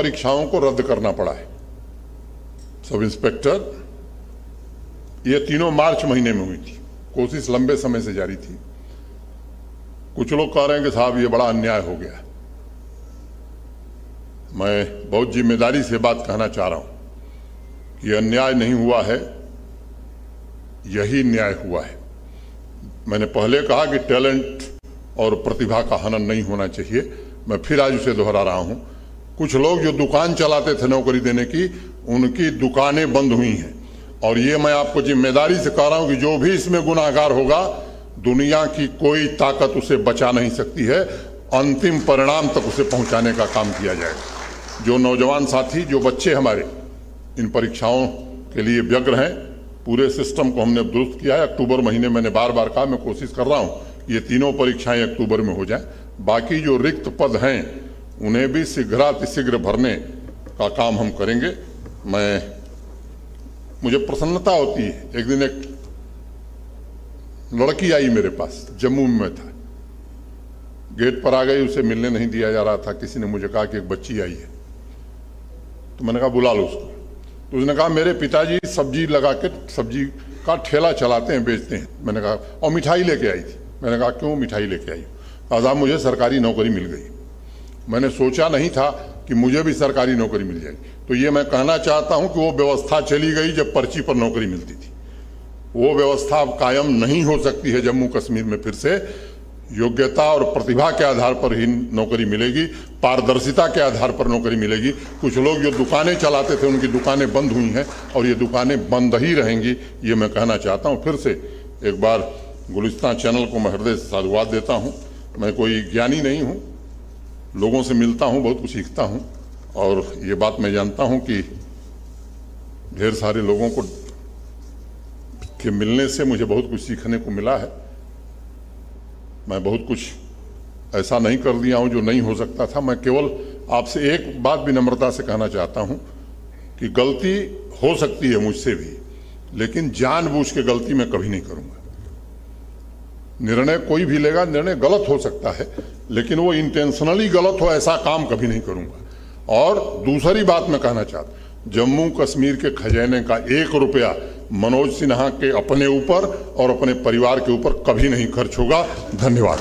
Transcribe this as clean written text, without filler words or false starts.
परीक्षाओं को रद्द करना पड़ा है। सब इंस्पेक्टर, ये तीनों मार्च महीने में हुई थी। कोशिश लंबे समय से जारी थी। कुछ लोग कह रहे हैं कि साहब ये बड़ा अन्याय हो गया। मैं बहुत जिम्मेदारी से बात कहना चाह रहा हूं कि अन्याय नहीं हुआ है, यही न्याय हुआ है। मैंने पहले कहा कि टैलेंट और प्रतिभा का हनन नहीं होना चाहिए। मैं फिर आज उसे दोहरा रहा हूं। कुछ लोग जो दुकान चलाते थे नौकरी देने की, उनकी दुकानें बंद हुई हैं। और ये मैं आपको जिम्मेदारी से कह रहा हूं कि जो भी इसमें गुनाहगार होगा, दुनिया की कोई ताकत उसे बचा नहीं सकती है। अंतिम परिणाम तक उसे पहुंचाने का काम किया जाएगा। जो नौजवान साथी, जो बच्चे हमारे इन परीक्षाओं के लिए व्यग्र हैं, पूरे सिस्टम को हमने दुरुस्त किया है। अक्टूबर महीने मैंने बार बार कहा, मैं कोशिश कर रहा हूं ये तीनों परीक्षाएं अक्टूबर में हो जाएं। बाकी जो रिक्त पद हैं उन्हें भी शीघ्रातिशीघ्र भरने का काम हम करेंगे। मुझे प्रसन्नता होती है। एक दिन एक लड़की आई मेरे पास, जम्मू में था, गेट पर आ गई, उसे मिलने नहीं दिया जा रहा था। किसी ने मुझे कहा कि एक बच्ची आई है, तो मैंने कहा बुला लो उसको। तो उसने कहा मेरे पिताजी सब्जी लगा के सब्जी का ठेला चलाते हैं, बेचते हैं। मैंने कहा, और मिठाई लेके आई थी। मैंने कहा क्यों मिठाई लेके आई? साहब मुझे सरकारी नौकरी मिल गई। मैंने सोचा नहीं था कि मुझे भी सरकारी नौकरी मिल जाएगी। तो ये मैं कहना चाहता हूं कि वो व्यवस्था चली गई जब पर्ची पर नौकरी मिलती थी। वो व्यवस्था अब कायम नहीं हो सकती है। जम्मू कश्मीर में फिर से योग्यता और प्रतिभा के आधार पर ही नौकरी मिलेगी, पारदर्शिता के आधार पर नौकरी मिलेगी। कुछ लोग जो दुकानें चलाते थे, उनकी दुकानें बंद हुई हैं और ये दुकानें बंद ही रहेंगी, ये मैं कहना चाहता हूं। फिर से एक बार गुलिस्तान चैनल को मैं हृदय से साधुवाद देता हूं। मैं कोई ज्ञानी नहीं हूं, लोगों से मिलता हूं, बहुत कुछ सीखता हूं, और ये बात मैं जानता हूं कि ढेर सारे लोगों को के मिलने से मुझे बहुत कुछ सीखने को मिला है। मैं बहुत कुछ ऐसा नहीं कर दिया हूं जो नहीं हो सकता था। मैं केवल आपसे एक बात विनम्रता से कहना चाहता हूं कि गलती हो सकती है मुझसे भी, लेकिन जानबूझ के गलती मैं कभी नहीं करूंगा। निर्णय कोई भी लेगा, निर्णय गलत हो सकता है, लेकिन वो इंटेंशनली गलत हो ऐसा काम कभी नहीं करूंगा। और दूसरी बात मैं कहना चाहता हूं, जम्मू कश्मीर के खजाने का 1 रुपया मनोज सिन्हा के अपने ऊपर और अपने परिवार के ऊपर कभी नहीं खर्च होगा। धन्यवाद।